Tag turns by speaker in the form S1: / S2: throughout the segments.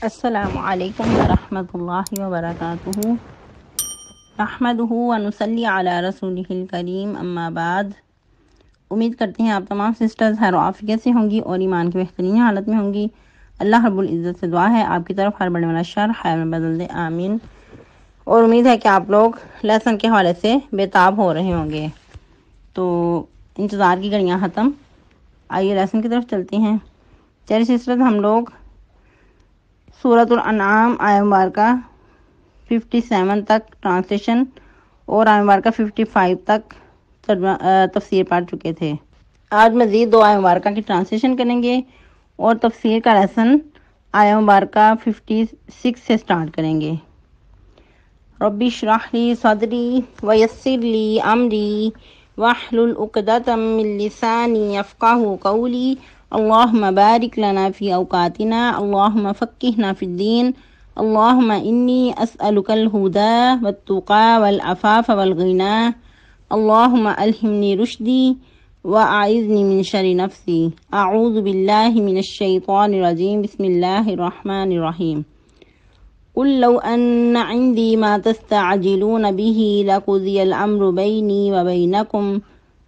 S1: السلام علیکم ورحمۃ اللہ وبرکاتہ۔ نحمدہ ونصلی علی رسولہ الکریم، اما بعد۔ امید کرتے ہیں آپ تمام سسٹرز خیر و عافیت سے ہوں گی اور ایمان کی بہترین حالت میں ہوں گی۔ اللہ رب العزت سے دعا ہے آپ کی طرف ہر بڑے والا شر خیر میں بدل دے، آمین۔ اور امید ہے کہ آپ لوگ لیسن کے حوالے سے بےتاب ہو رہے ہوں گے، تو انتظار کی گھڑیاں ختم، آئیے لیسن کی طرف چلتے ہیں۔ چلیے سسٹرز، ہم لوگ سورۃ الانعام آیہ مبارکہ 57 تک ٹرانسلیشن اور آیہ مبارکہ 55 تک تفسیر پڑھ چکے تھے۔ آج مزید 2 آیہ مبارکہ کی ٹرانسلیشن کریں گے اور تفسیر کا لیسن آیہ مبارکہ 56 سے سٹارٹ کریں گے۔ رب اشرح لی صدری ویسر لی امری واحلل عقدۃ من لسانی یفقہوا قولی اللہم بارک لنا فی اوقاتنا اللہم فقہنا فی الدین اللہم انی اسألک الہدی والتقی والعفاف والغنی اللہم الہمنی رشدی واعذنی من شر نفسی اعوذ باللہ من الشیطان الرجیم بسم اللہ الرحمن الرحیم قل لو ان عندی ما تستعجلون به لقضی الامر بینی وبینکم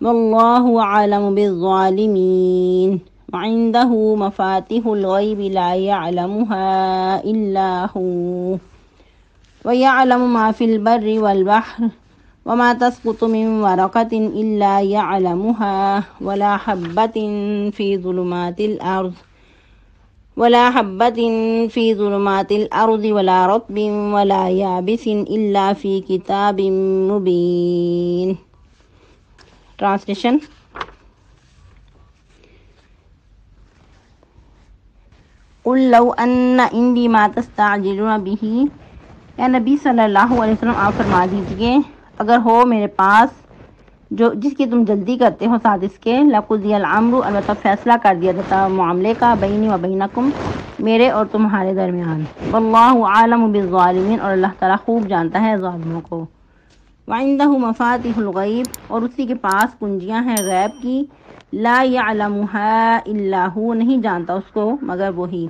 S1: واللہ عالم بالظالمین وعنده مفاتح الغیب لا يعلمها الا هو ويعلم ما في البر والبحر وما تسقط من ورقة الا يعلمها ولا حبة في ظلمات الارض ولا رطب ولا يابس الا في كتاب مبين۔ ٹرانسلیشن۔ قل لو ان عندی ما تستعجلون به، اے نبی صلی اللہ علیہ وسلم آپ فرما دیجئے اگر ہو میرے پاس جس کی تم جلدی کرتے ہو ساتھ اس کے، لقضی الامر البتہ فیصلہ کر دیا جاتا معاملے کا، بینی و بینکم میرے اور تمہارے درمیان، واللہ عالم بالظالمین اور اللہ تعالیٰ خوب جانتا ہے ظالموں کو، وعندہ مفاتح الغیب اور اسی کے پاس کنجیاں ہیں غیب کی، لا يعلمها الا هو نہیں جانتا اس کو مگر وہی،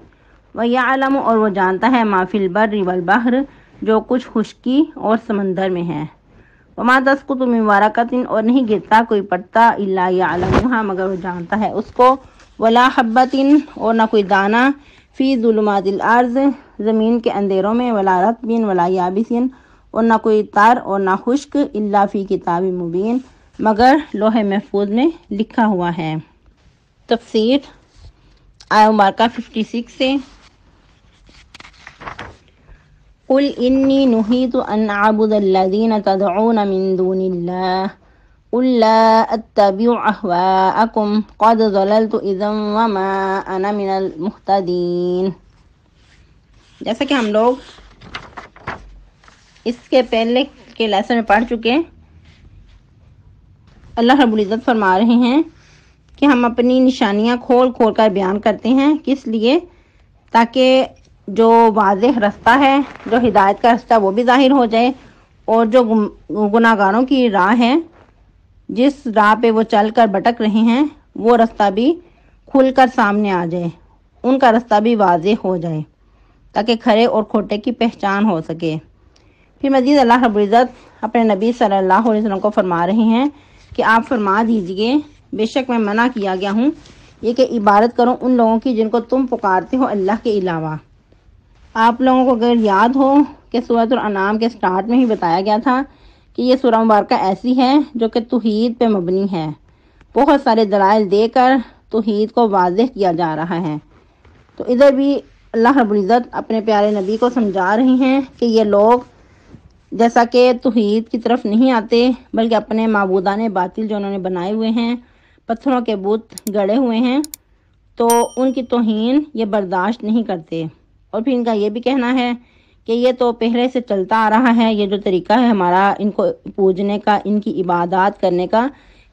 S1: ويعلم اور وہ جانتا ہے ما فی البر والبحر جو کچھ خشکی اور سمندر میں ہے، وما تسقط من ورقۃ اور نہیں گرتا کوئی پتا الا يعلمها مگر وہ جانتا ہے اس کو، ولا حبۃ اور نہ کوئی دانہ فی ظلمات الارض زمین کے اندھیروں میں، ولا رطب ولا یابس اور نہ کوئی تر اور نہ خشک، الا فی کتاب مبین مگر لوح محفوظ میں لکھا ہوا ہے۔ تفسیر آیہ مبارکہ 56 سے۔ قل انی نہیت ان اعبد الذین تدعون من دون اللہ قل لا اتبع اہواءکم قد ضللت اذا وما انا من المہتدین۔ جیسا کہ ہم لوگ اس کے پہلے کے لیسن میں پڑھ چکے، اللہ رب العزت فرما رہے ہیں کہ ہم اپنی نشانیاں کھول کھول کر بیان کرتے ہیں، کس لیے؟ تاکہ جو واضح رستہ ہے، جو ہدایت کا رستہ وہ بھی ظاہر ہو جائے، اور جو گناہگاروں کی راہ ہے جس راہ پہ وہ چل کر بھٹک رہے ہیں وہ رستہ بھی کھل کر سامنے آ جائے، ان کا رستہ بھی واضح ہو جائے تاکہ کھرے اور کھوٹے کی پہچان ہو سکے۔ پھر مزید اللہ رب العزت اپنے نبی صلی اللہ علیہ وسلم کو فرما رہے ہیں کہ آپ فرما دیجئے بے شک میں منع کیا گیا ہوں یہ کہ عبادت کرو ان لوگوں کی جن کو تم پکارتے ہو اللہ کے علاوہ۔ آپ لوگوں کو اگر یاد ہو کہ سورۃ الانعام کے سٹارٹ میں ہی بتایا گیا تھا کہ یہ سورہ مبارکہ ایسی ہے جو کہ توحید پہ مبنی ہے، بہت سارے دلائل دے کر توحید کو واضح کیا جا رہا ہے۔ تو ادھر بھی اللہ رب العزت اپنے پیارے نبی کو سمجھا رہے ہیں کہ یہ لوگ جیسا کہ توحید کی طرف نہیں آتے بلکہ اپنے معبودان باطل جو انہوں نے بنائے ہوئے ہیں، پتھروں کے بت گڑے ہوئے ہیں، تو ان کی توہین یہ برداشت نہیں کرتے، اور پھر ان کا یہ بھی کہنا ہے کہ یہ تو پہلے سے چلتا آ رہا ہے، یہ جو طریقہ ہے ہمارا ان کو پوجنے کا، ان کی عبادات کرنے کا،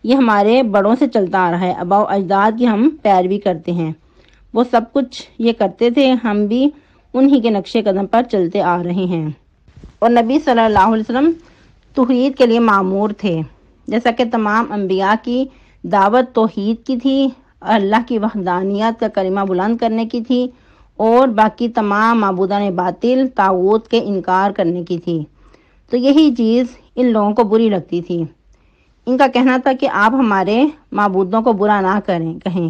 S1: یہ ہمارے بڑوں سے چلتا آ رہا ہے، آباء و اجداد کی ہم پیروی کرتے ہیں، وہ سب کچھ یہ کرتے تھے، ہم بھی انہی کے نقش قدم پر چلتے آ رہے ہیں۔ اور نبی صلی اللہ علیہ وسلم توحید کے لیے مامور تھے، جیسا کہ تمام انبیاء کی دعوت توحید کی تھی، اللہ کی وحدانیت کا کلمہ بلند کرنے کی تھی، اور باقی تمام معبودان باطل طاغوت کے انکار کرنے کی تھی۔ تو یہی چیز ان لوگوں کو بری لگتی تھی۔ ان کا کہنا تھا کہ آپ ہمارے معبودوں کو برا نہ کہیں،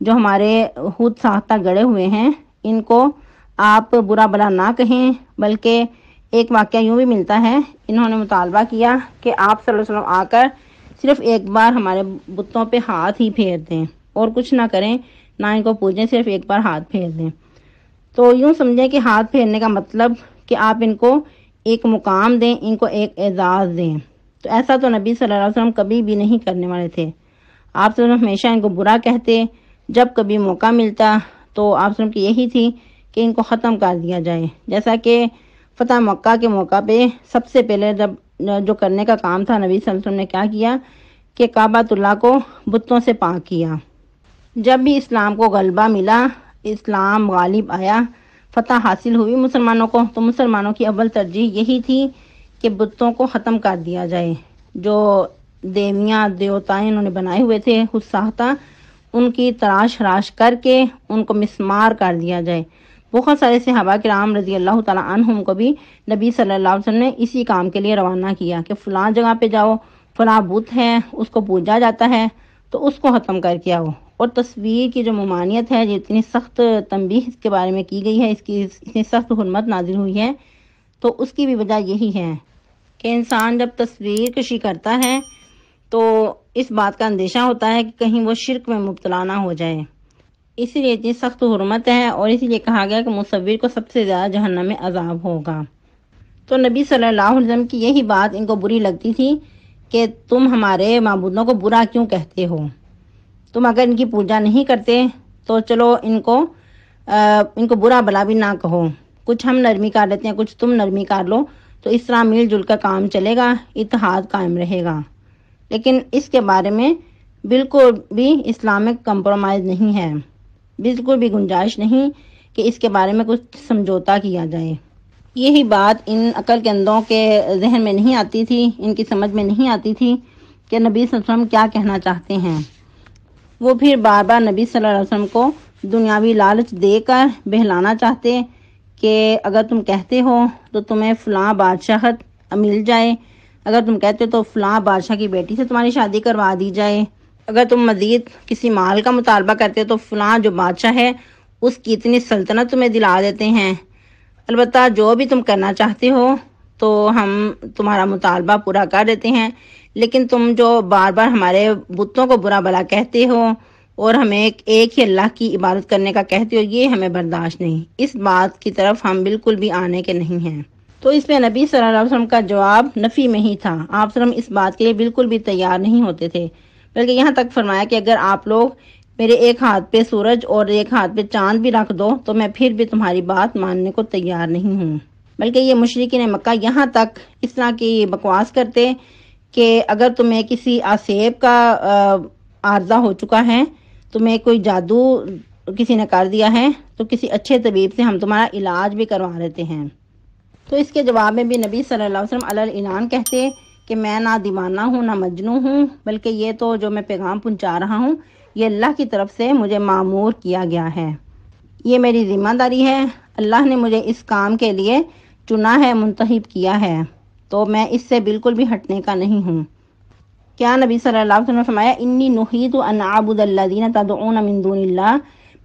S1: جو ہمارے خود ساختہ گڑے ہوئے ہیں ان کو آپ برا بلا نہ کہیں، بلکہ ایک واقعہ یوں بھی ملتا ہے، انہوں نے مطالبہ کیا کہ آپ صلی اللہ علیہ وسلم آ کر صرف ایک بار ہمارے بتوں پہ ہاتھ ہی پھیر دیں اور کچھ نہ کریں، نہ ان کو پوجیں، صرف ایک بار ہاتھ پھیر دیں۔ تو یوں سمجھیں کہ ہاتھ پھیرنے کا مطلب کہ آپ ان کو ایک مقام دیں، ان کو ایک اعزاز دیں۔ تو ایسا تو نبی صلی اللہ علیہ وسلم کبھی بھی نہیں کرنے والے تھے۔ آپ صلی اللہ علیہ وسلم ہمیشہ ان کو برا کہتے، جب کبھی موقع ملتا تو آپ صلی اللہ علیہ وسلم کی یہی تھی کہ ان کو ختم کر دیا جائے۔ جیسا کہ فتح مکہ کے موقع پہ سب سے پہلے جو کرنے کا کام تھا، نبی صلی اللہ علیہ وسلم نے کیا کیا کہ کعبۃ اللہ کو بتوں سے پاک کیا۔ جب بھی اسلام کو غلبہ ملا، اسلام غالب آیا، فتح حاصل ہوئی مسلمانوں کو، تو مسلمانوں کی اول ترجیح یہی تھی کہ بتوں کو ختم کر دیا جائے۔ جو دیویاں دیوتائیں انہوں نے بنائے ہوئے تھے خود ساختہ، ان کی تراش کر کے ان کو مسمار کر دیا جائے۔ بہت سارے صحابہ کرام رضی اللہ تعالیٰ عنہم کو بھی نبی صلی اللہ علیہ وسلم نے اسی کام کے لیے روانہ کیا کہ فلاں جگہ پہ جاؤ، فلاں بت ہے، اس کو پوجا جاتا ہے، تو اس کو ختم کر کے آؤ۔ اور تصویر کی جو ممانعت ہے، جو اتنی سخت تنبیہ اس کے بارے میں کی گئی ہے، اس کی اتنی سخت حرمت نازل ہوئی ہے، تو اس کی بھی وجہ یہی ہے کہ انسان جب تصویر کشی کرتا ہے تو اس بات کا اندیشہ ہوتا ہے کہ کہیں وہ شرک میں مبتلا نہ ہو جائے، اسی لیے اتنی سخت حرمت ہے، اور اسی لیے کہا گیا کہ مصور کو سب سے زیادہ جہنم میں عذاب ہوگا۔ تو نبی صلی اللہ علیہ وسلم کی یہی بات ان کو بری لگتی تھی کہ تم ہمارے معبودوں کو برا کیوں کہتے ہو؟ تم اگر ان کی پوجا نہیں کرتے تو چلو ان کو برا بلا بھی نہ کہو، کچھ ہم نرمی کر لیتے ہیں، کچھ تم نرمی کر لو، تو اس طرح مل جل کر کام چلے گا، اتحاد قائم رہے گا۔ لیکن اس کے بارے میں بالکل بھی اسلامک کمپرومائز نہیں ہے، بالکل بھی گنجائش نہیں کہ اس کے بارے میں کچھ سمجھوتا کیا جائے۔ یہی بات ان عقل کے اندھوں کے ذہن میں نہیں آتی تھی، ان کی سمجھ میں نہیں آتی تھی کہ نبی صلی اللہ علیہ وسلم کیا کہنا چاہتے ہیں۔ وہ پھر بار بار نبی صلی اللہ علیہ وسلم کو دنیاوی لالچ دے کر بہلانا چاہتے کہ اگر تم کہتے ہو تو تمہیں فلاں بادشاہت مل جائے، اگر تم کہتے تو فلاں بادشاہ کی بیٹی سے تمہاری شادی کروا دی جائے، اگر تم مزید کسی مال کا مطالبہ کرتے تو فلاں جو بادشاہ ہے اس کی اتنی سلطنت تمہیں دلا دیتے ہیں۔ البتہ جو بھی تم کرنا چاہتے ہو تو ہم تمہارا مطالبہ پورا کر دیتے ہیں، لیکن تم جو بار بار ہمارے بتوں کو برا بلا کہتے ہو اور ہمیں ایک ہی اللہ کی عبادت کرنے کا کہتے ہو، یہ ہمیں برداشت نہیں، اس بات کی طرف ہم بالکل بھی آنے کے نہیں ہیں۔ تو اس پہ نبی صلی اللہ علیہ وسلم کا جواب نفی میں ہی تھا۔ آپ صلی اللہ علیہ وسلم اس بات کے لیے بالکل بھی تیار نہیں ہوتے تھے، بلکہ یہاں تک فرمایا کہ اگر آپ لوگ میرے ایک ہاتھ پہ سورج اور ایک ہاتھ پہ چاند بھی رکھ دو تو میں پھر بھی تمہاری بات ماننے کو تیار نہیں ہوں۔ بلکہ یہ مشرکین مکہ یہاں تک اس طرح کی بکواس کرتے کہ اگر تمہیں کسی آسیب کا عارضہ ہو چکا ہے، تمہیں کوئی جادو کسی نے کر دیا ہے، تو کسی اچھے طبیب سے ہم تمہارا علاج بھی کروا دیتے ہیں۔ تو اس کے جواب میں بھی نبی صلی اللہ علیہ وسلم علی الاعلان کہتے کہ میں نہ دیوانہ ہوں نہ مجنوں ہوں، بلکہ یہ تو جو میں پیغام پہنچا رہا ہوں یہ اللہ کی طرف سے مجھے مامور کیا گیا ہے، یہ میری ذمہ داری ہے، اللہ نے مجھے اس کام کے لیے چنا ہے، منتخب کیا ہے، تو میں اس سے بالکل بھی ہٹنے کا نہیں ہوں۔ کیا نبی صلی اللہ علیہ وسلم نے فرمایا انی نہیت ان اعبد الذین تدعون من دون اللہ،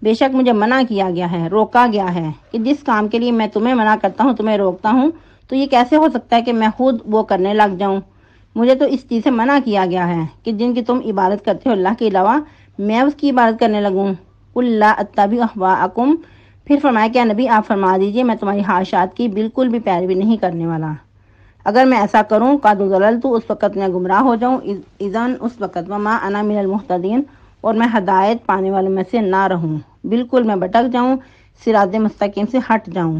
S1: بے شک مجھے منع کیا گیا ہے، روکا گیا ہے کہ جس کام کے لیے میں تمہیں منع کرتا ہوں، تمہیں روکتا ہوں، تو یہ کیسے ہو سکتا ہے کہ میں خود وہ کرنے لگ جاؤں؟ مجھے تو اس چیز سے منع کیا گیا ہے کہ جن کی تم عبادت کرتے ہو اللہ کے علاوہ، میں اس کی عبادت کرنے لگوں۔ قل لا اتبع اہواءکم، پھر فرمایا کہ نبی آپ فرما دیجئے میں تمہاری خواہشات کی بالکل بھی پیروی نہیں کرنے والا، اگر میں ایسا کروں قد ضللت، اس وقت میں گمراہ ہو جاؤں، اذن اس وقت وما انا من المہتدین، اور میں ہدایت پانے والوں میں سے نہ رہوں، بالکل میں بھٹک جاؤں، صراط مستقیم سے ہٹ جاؤں۔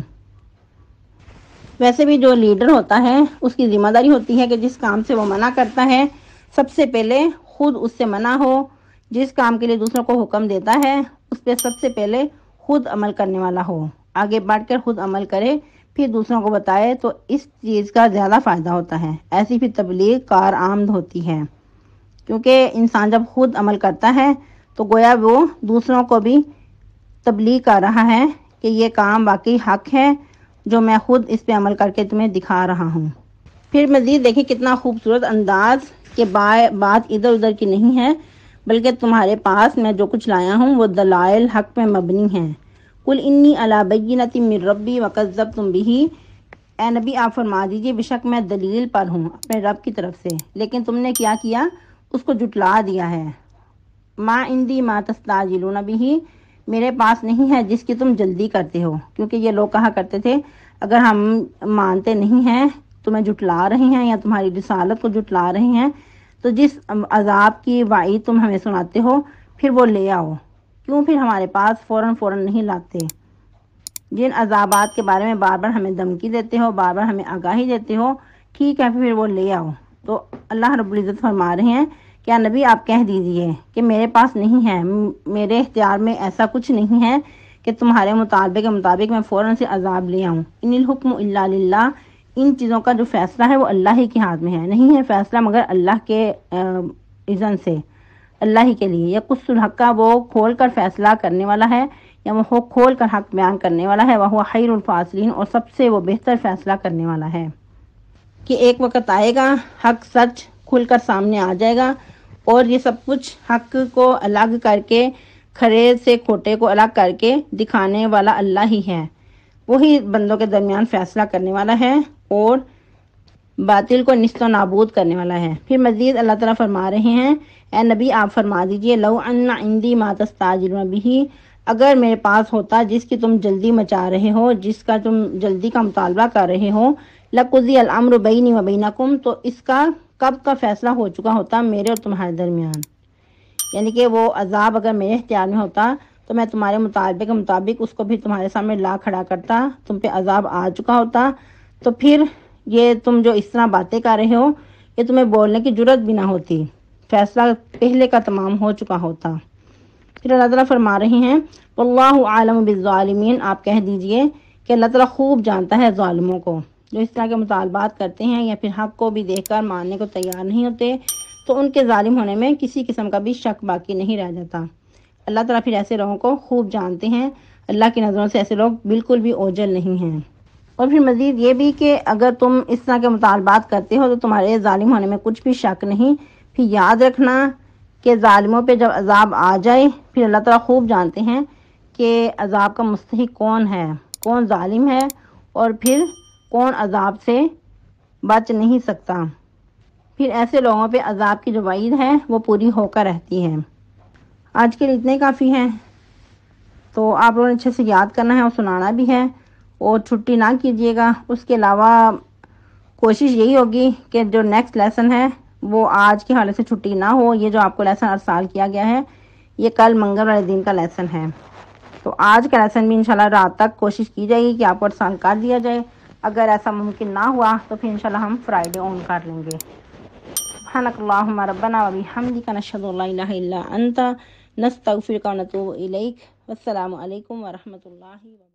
S1: ویسے بھی جو لیڈر ہوتا ہے اس کی ذمہ داری ہوتی ہے کہ جس کام سے وہ منع کرتا ہے سب سے پہلے خود اس سے منع ہو، جس کام کے لیے دوسروں کو حکم دیتا ہے اس پہ سب سے پہلے خود عمل کرنے والا ہو، آگے بڑھ کر خود عمل کرے، پھر دوسروں کو بتائے، تو اس چیز کا زیادہ فائدہ ہوتا ہے۔ ایسی پھر تبلیغ کارآمد ہوتی ہے، کیونکہ انسان جب خود عمل کرتا ہے تو گویا وہ دوسروں کو بھی تبلیغ کر رہا ہے کہ یہ کام واقعی حق ہے جو میں خود اس پہ عمل کر کے تمہیں دکھا رہا ہوں۔ پھر مزید دیکھیں کتنا خوبصورت انداز کہ بات ادھر ادھر کی نہیں ہے، بلکہ تمہارے پاس میں جو کچھ لایا ہوں وہ دلائل حق میں مبنی ہیں۔ قل انی علی بینۃ من ربی وکذبتم بہ، اے نبی آپ فرما دیجئے بے شک میں دلیل پر ہوں اپنے رب کی طرف سے، لیکن تم نے کیا کیا؟ اس کو جھٹلا دیا ہے۔ ما عندی ما تستعجلون بہ، میرے پاس نہیں ہے جس کی تم جلدی کرتے ہو، کیونکہ یہ لوگ کہا کرتے تھے اگر ہم مانتے نہیں ہیں، تمہیں جھٹلا رہے ہیں یا تمہاری رسالت کو جھٹلا رہے ہیں، تو جس عذاب کی وعید تم ہمیں سناتے ہو پھر وہ لے آؤ، کیوں پھر ہمارے پاس فوراً نہیں لاتے؟ جن عذابات کے بارے میں بار بار ہمیں دھمکی دیتے ہو، بار بار ہمیں آگاہی دیتے ہو، ٹھیک ہے پھر وہ لے آؤ۔ تو اللہ رب العزت فرما رہے ہیں کیا نبی آپ کہہ دیجئے کہ میرے پاس نہیں ہے، میرے اختیار میں ایسا کچھ نہیں ہے کہ تمہارے مطالبے کے مطابق میں فوراً سے عذاب لے آؤں۔ ان الحکم الا للہ، ان چیزوں کا جو فیصلہ ہے وہ اللہ ہی کے ہاتھ میں ہے، نہیں ہے فیصلہ مگر اللہ کے اذن سے، اللہ ہی کے لیے۔ یقص الحق، وہ کھول کر فیصلہ کرنے والا ہے یا وہ کھول کر حق بیان کرنے والا ہے، وہ خیر الفاصلین، اور سب سے وہ بہتر فیصلہ کرنے والا ہے۔ کہ ایک وقت آئے گا حق سچ کھل کر سامنے آ جائے گا، اور یہ سب کچھ حق کو الگ کر کے، کھرے سے کھوٹے کو الگ کر کے دکھانے والا اللہ ہی ہے، وہی بندوں کے درمیان فیصلہ کرنے والا ہے اور باطل کو نیست و نابود کرنے والا ہے۔ پھر مزید اللہ تعالیٰ فرما رہے ہیں اے نبی آپ فرما دیجئے لو ان عندی ما تستعجلون بہ، اگر میرے پاس ہوتا جس کی تم جلدی مچا رہے ہو، جس کا تم جلدی کا مطالبہ کر رہے ہو، لقضی الامر بینی و بینکم، تو اس کا کب کا فیصلہ ہو چکا ہوتا میرے اور تمہارے درمیان۔ یعنی کہ وہ عذاب اگر میرے اختیار میں ہوتا تو میں تمہارے مطالبے کے مطابق اس کو بھی تمہارے سامنے لا کھڑا کرتا، تم پہ عذاب آ چکا ہوتا، تو پھر یہ تم جو اس طرح باتیں کر رہے ہو یہ تمہیں بولنے کی جرت بھی نہ ہوتی، فیصلہ پہلے کا تمام ہو چکا ہوتا۔ پھر اللہ تعالیٰ فرما رہے ہیں واللہ عالم بالظالمین، آپ کہہ دیجئے کہ اللہ تعالیٰ خوب جانتا ہے ظالموں کو، جو اس طرح کے مطالبات کرتے ہیں یا پھر حق کو بھی دیکھ کر ماننے کو تیار نہیں ہوتے، تو ان کے ظالم ہونے میں کسی قسم کا بھی شک باقی نہیں رہ جاتا۔ اللہ تعالیٰ پھر ایسے لوگوں کو خوب جانتے ہیں، اللہ کی نظروں سے ایسے لوگ بالکل بھی اوجھل نہیں ہیں۔ اور پھر مزید یہ بھی کہ اگر تم اس طرح کے مطالبات کرتے ہو تو تمہارے ظالم ہونے میں کچھ بھی شک نہیں۔ پھر یاد رکھنا کہ ظالموں پہ جب عذاب آ جائے پھر اللہ تعالیٰ خوب جانتے ہیں کہ عذاب کا مستحق کون ہے، کون ظالم ہے، اور پھر کون عذاب سے بچ نہیں سکتا۔ پھر ایسے لوگوں پہ عذاب کی جو وعید ہے وہ پوری ہو کر رہتی ہے۔ آج کے لیے اتنے کافی ہیں، تو آپ لوگوں نے اچھے سے یاد کرنا ہے اور سنانا بھی ہے، اور چھٹی نہ کیجیے گا۔ اس کے علاوہ کوشش یہی ہوگی کہ جو نیکسٹ لیسن ہے وہ آج کے حوالے سے چھٹی نہ ہو۔ یہ جو آپ کو لیسن ارسال کیا گیا ہے یہ کل منگل والے دن کا لیسن ہے، تو آج کا لیسن بھی انشاءاللہ رات تک کوشش کی جائے گی کہ آپ کو ارسال کر دیا جائے۔ اگر ایسا ممکن نہ ہوا تو پھر انشاءاللہ ہم فرائیڈے آن کر لیں گے۔ سبحانک اللہم ربنا و بحمدک، نشہد ان لا الہ الا انت، نستغفرک و نتوب الیک۔ والسلام علیکم ورحمۃ اللہ وبرکاتہ۔